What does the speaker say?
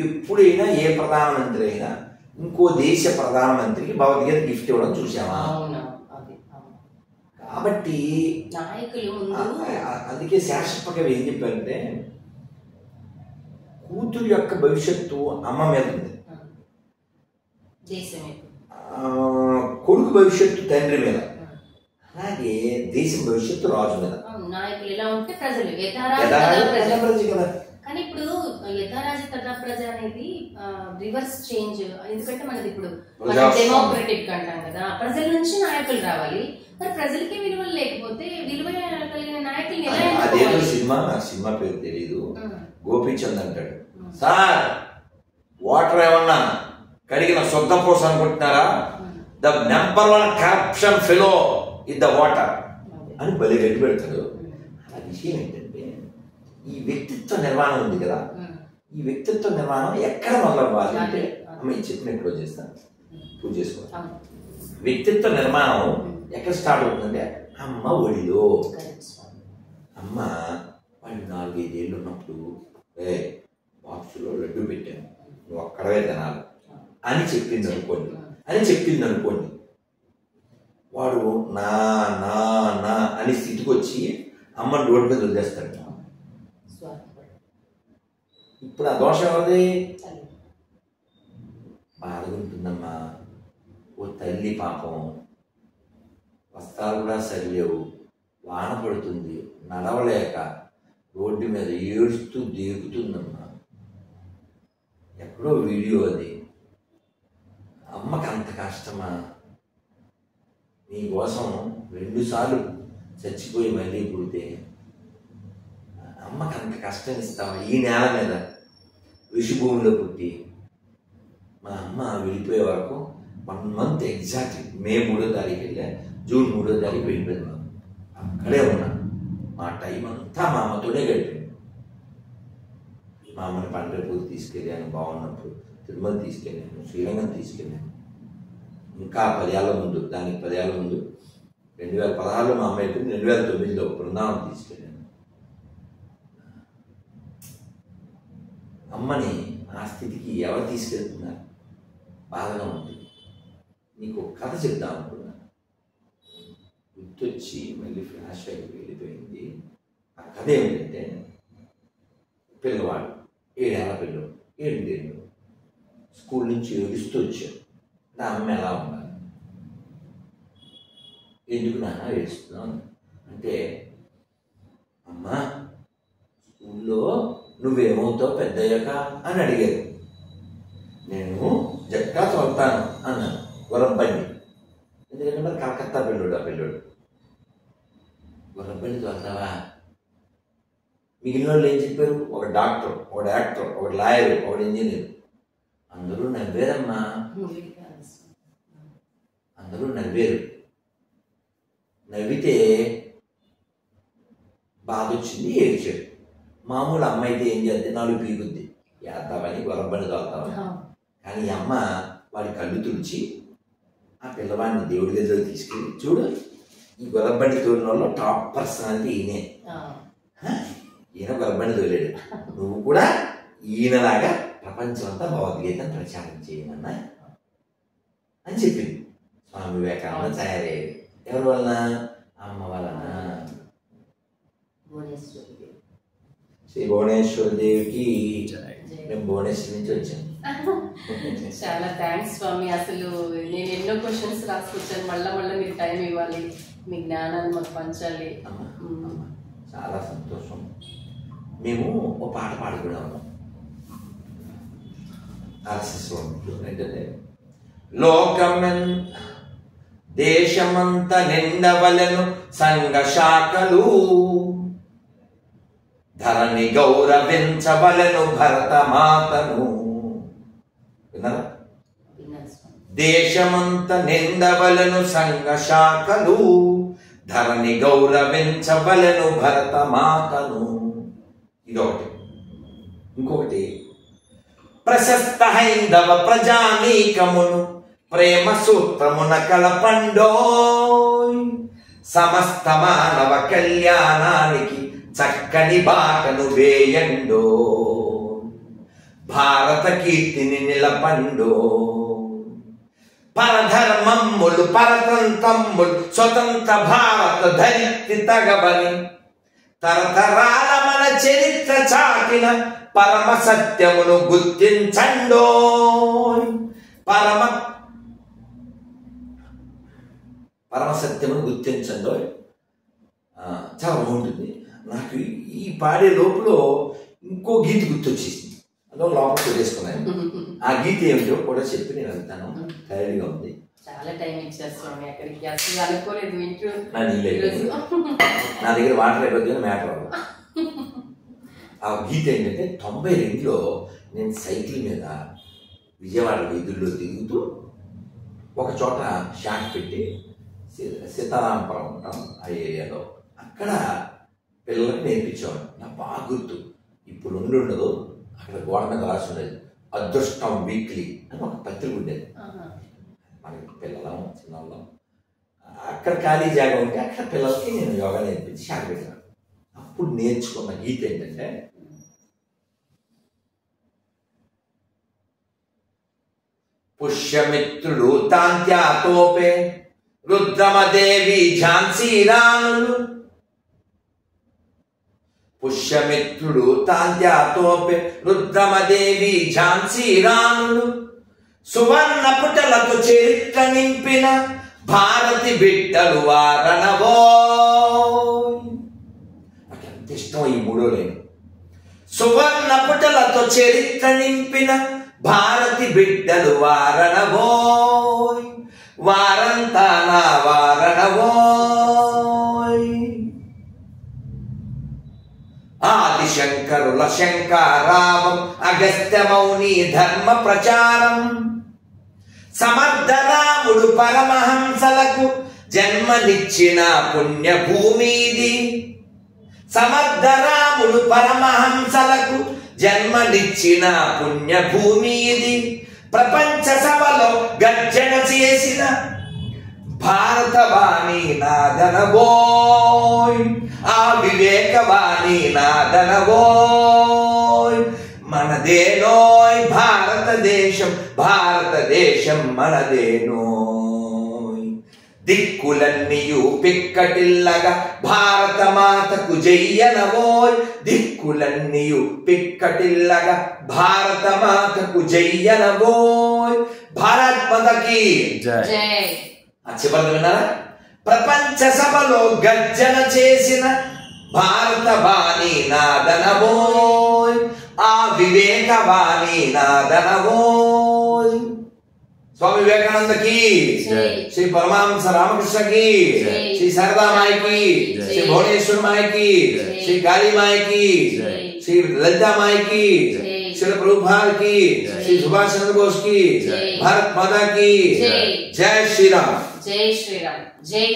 ఎప్పుడైనా ఏ ప్రధానమంత్రి అయినా ఇంకో దేశ ప్రధానమంత్రికి భగవద్గీత గిఫ్ట్ ఇవ్వడం చూసామా? కాబట్టి అందుకే శాశ్వతకవి ఏం చెప్పారంటే కూతురు యొక్క భవిష్యత్తు అమ్మ మీద ఉంది, కొడుకు భవిష్యత్తు తండ్రి మీద, అలాగే దేశం భవిష్యత్తు రాజు మీద. నాయకులు ఎలా ఉంటే ప్రజలు కదా. కానీ ఇప్పుడు యథారాజు తథా ప్రజ అనేది రివర్స్ చేంజ్. ఎందుకంటే మనది ఇప్పుడు డెమోక్రటిక్ అంటాం కదా, ప్రజల నుంచి నాయకులు రావాలి. మరి ప్రజలకి విలువలు లేకపోతే విలువ కలిగిన నాయకులు అదేదో సినిమా పేరు తెలియదు, గోపీచంద్ అంటాడు, సార్ వాటర్ ఏమన్నా కడిగిన శుద్ధపూస అనుకుంటున్నారా? The number 1 corruption fellow in the water అని బలి గట్టి పెడతాడు. ఆ విషయం ఏంటంటే ఈ వ్యక్తిత్వ నిర్మాణం ఉంది కదా, ఈ వ్యక్తిత్వ నిర్మాణం ఎక్కడ మొదలవ్వాలి అంటే అమ్మ ఈ చెప్పిన ఎప్పుడో చేస్తాను, పూజ చేసుకోవాలి. వ్యక్తిత్వ నిర్మాణం ఎక్కడ స్టార్ట్ అవుతుందంటే అమ్మ ఒడిలో. అమ్మ వాళ్ళు 4-5 ఏళ్ళు ఉన్నప్పుడు బాక్సులో లడ్డు పెట్టాను, నువ్వు అక్కడవే తినాలి అని చెప్పింది అనుకోండి, వాడు నా నా నా అని స్థితికి వచ్చి అమ్మని రోడ్డు మీద వదిలేస్తాడు. ఇప్పుడు ఆ దోషం ఎవరిది? బాధగా ఉంటుందమ్మా, ఓ తల్లి పాపం వస్త్రాలు కూడా సరిలేవు, వాన పడుతుంది, నడవలేక రోడ్డు మీద ఏడుస్తూ దేగుతుందమ్మా. ఎక్కడో వీడియో అది. అమ్మకి అంత కష్టమా? నీకోసం 2 సార్లు చచ్చిపోయి మళ్ళీ పుడితే అమ్మకి అంత కష్టం ఇస్తావా? ఈ నేల మీద ఋషిభూమిలో పుట్టి మా అమ్మ వెళ్ళిపోయే వరకు 1 మంత్ ఎగ్జాక్ట్ మే 3వ తారీఖు వెళ్ళా, జూన్ 3వ తారీఖు వెళ్ళిపోయింది. అక్కడే ఉన్నా, మా టైం అంతా మా అమ్మతోనే గడిపాను. మా అమ్మని పండగపూర్ తీసుకెళ్ళాను, బాగున్నప్పుడు తిరుమల తీసుకెళ్ళాను, శ్రీరంగం తీసుకెళ్ళాను. ఇంకా 10 ఏళ్ళ ముందు, దానికి 10 ఏళ్ళ ముందు 2016లో మా అమ్మ అయిపోయింది, 2009లో బృందావనం తీసుకెళ్ళాను. అమ్మని ఆ స్థితికి ఎవరు తీసుకెళ్తున్నారు? బాధగా ఉంటుంది. నీకు కథ చెప్దాం అనుకున్నా, గుర్తొచ్చి మళ్ళీ ఫ్లాష్ బ్యాక్ వెళ్ళిపోయింది. ఆ కథ ఏమిటంటే పిల్లవాడు 7 ఏళ్ళ పిల్లలు, 7 ఏళ్ళు స్కూల్ నుంచి ఏడుస్తూ వచ్చాడు. నా అమ్మ ఎలా ఉండాలి? ఎందుకు నాన్న ఏడుస్తున్నాను అంటే, అమ్మ స్కూల్లో నువ్వేమవుతావు పెద్దయ్యాక అని అడిగారు. నేను జట్కా చదువుతాను అన్నాను, గుర్రబండి. ఎందుకంటే మరి కలకత్తా పిల్లోడు ఆ పిల్లోడు. గుర్రబండి చదువుతావా? మిగిలిన వాళ్ళు ఏం చెప్పారు? ఒక డాక్టర్, ఒక యాక్టర్, ఒక లాయర్, ఒక ఇంజనీర్. అందరూ నవ్వేరమ్మా, అందరూ నవ్వేరు. నవ్వితే బాధ వచ్చింది, ఏడ్చాడు. మామూలు అమ్మ అయితే ఏం చేద్ది? 4 పీగుద్ది, వేద్దామని గుర్రబండి చదువుతామని. కానీ అమ్మ వాడి కళ్ళు తుడిచి ఆ పిల్లవాడిని దేవుడి గదిలోకి తీసుకెళ్ళి, చూడు ఈ గుర్రబండి తోలిన వాళ్ళు టాప్ పర్సనాలిటీ ఈయనే, ఈయన గుర్రబండి తోలేడు, నువ్వు కూడా ఈయనలాగా ప్రపంచం అంతా భగవద్గీతను ప్రచారం చేయమన్నా అని చెప్పింది. స్వామి వివేకానంద తయారయ్యేది ఎవరి వలన? అమ్మ వలన. శ్రీ భువనేశ్వరి దేవికి మేము భువనేశ్వరి నుంచి వచ్చాను. చాలా థ్యాంక్స్ స్వామి. అసలు నేను ఎన్నో క్వశ్చన్స్ రాసుకొచ్చాను, మళ్ళా మీరు టైం ఇవ్వాలి, మీ జ్ఞానాన్ని మాకు పంచాలి. చాలా సంతోషం. మేము ఒక పాట పాడుకున్నాము ఏంటంటే, లోకమెన్ దేశమంత నిండవలను సంఘ శాఖలు, ధరణి గౌరవించవలను భరతమాతను. విన్నారా? దేశమంత నిండవలను సంఘ శాఖలు, ధరణి గౌరవించవలను భరతమాతను. ఇదొకటి. ఇంకొకటి, ప్రశస్త హైందవ ప్రజానీకమును ప్రేమ సూత్రమున కలపండోయ్, సమస్త మానవ కళ్యాణానికి చక్కని బాటను వేయండో. భారత కీర్తిని నిలపండో. పరధర్మమ్ములు పరతంతమ్ములు స్వతంత్ర భారత ధరిత్రి తగబని తరతరాల మన చరిత్ర చాటిన పరమ సత్యమును గుర్తించండో. పరమ సత్యమును గుర్తించండో. చాలా బాగుంటుంది. నాకు ఈ పాడే లోపల ఇంకో గీత గుర్తొచ్చేసింది, అందులో లోపల పెట్టేసుకున్నాను. ఆ గీత ఏమిటో కూడా చెప్పి నేను వెళ్తాను. తయారీగా ఉంది. చాలా టైం ఇచ్చేస్తాను అక్కడికి, అసలు అనుకోలేదు. నా దగ్గర వాటర్ అయిపోతుంది మ్యాటర్ అవ్వదు. ఆ గీత ఏంటంటే 92లో నేను సైకిల్ మీద విజయవాడ వీధుల్లో తిరుగుతూ ఒక చోట షాట్ పెట్టి సీతారామపురం ఉంటాం ఆ ఏరియాలో, అక్కడ పిల్లలకి నేర్పించేవాడు. నాకు బాగా గుర్తు. ఇప్పుడు ఉండదు, అక్కడ గోడ మీద రాసి ఉండేది అదృష్టం వీక్లీ అని ఒక పత్రిక ఉండేది. మనకి పిల్లలం చిన్నవాళ్ళం, అక్కడ ఖాళీ జాగా ఉంటే అక్కడ పిల్లలకి నేను యోగా నేర్పించి షాట్ పెట్టాను. అప్పుడు నేర్చుకున్న గీత ఏంటంటే, పుష్యమిత్రుడు తాంత్యాతోపే రుద్రమదేవి ఝాన్సీ రాణులు. పుష్యమిత్రుడు తాంత్యాతోపే రుద్రమదేవి ఝాన్సీ రాణులు. సువర్ణ పుటలతో చరిత్ర నింపిన భారతి బిడ్డలు వారణవో. నాకు ఎంత ఇష్టం ఈ మూడో లైన్. సువర్ణ పుటలతో చరిత్ర నింపిన భారతి బిడ్డలు వారణవోయ్. వారంతా నా వారణవోయ్. ఆదిశంకరుల శంకారావం అగస్త్య మౌని ధర్మ ప్రచారం. సమర్థరాముడు పరమహంసలకు జన్మనిచ్చిన పుణ్యభూమిది. సమర్థరాముడు పరమహంసలకు జన్మనిచ్చిన పుణ్యభూమి ఇది. ప్రపంచ సభలో గర్జన చేసిన భారతవాణి నాదనవోయ్. ఆ వివేకవాణి నాదనవోయ్. మనదేనోయ్ భారతదేశం, భారతదేశం మనదేనోయ్. దిక్కులన్నీయు పిక్కటిల్లగా భారత మాతకు జయ్యనవోయ్. దిక్కులన్నీయు పిక్కటిల్లగా భారత మాతకు జయ్యనవోయ్. భారత్ మాతకి జై. ఆ చివరి విన్నారా? ప్రపంచ సభలో గర్జన చేసిన భారతవాణి నాదనవోయ్. ఆ వివేకవాణి నాదనవోయ్. స్వామి వివేకానందకి, శ్రీ పరమహంస రామకృష్ణకి, శ్రీ శారదామాయికి, శ్రీ భువనేశ్వర మాయకి, శ్రీ కాళీమాయకి, శ్రీ లలితామాయికి, శ్రీ ప్రభుపాదకి, శ్రీ సుభాష్ చంద్రబోస్ కి, భారత్ మాతా की जय श्री राम. जय श्री राम. जय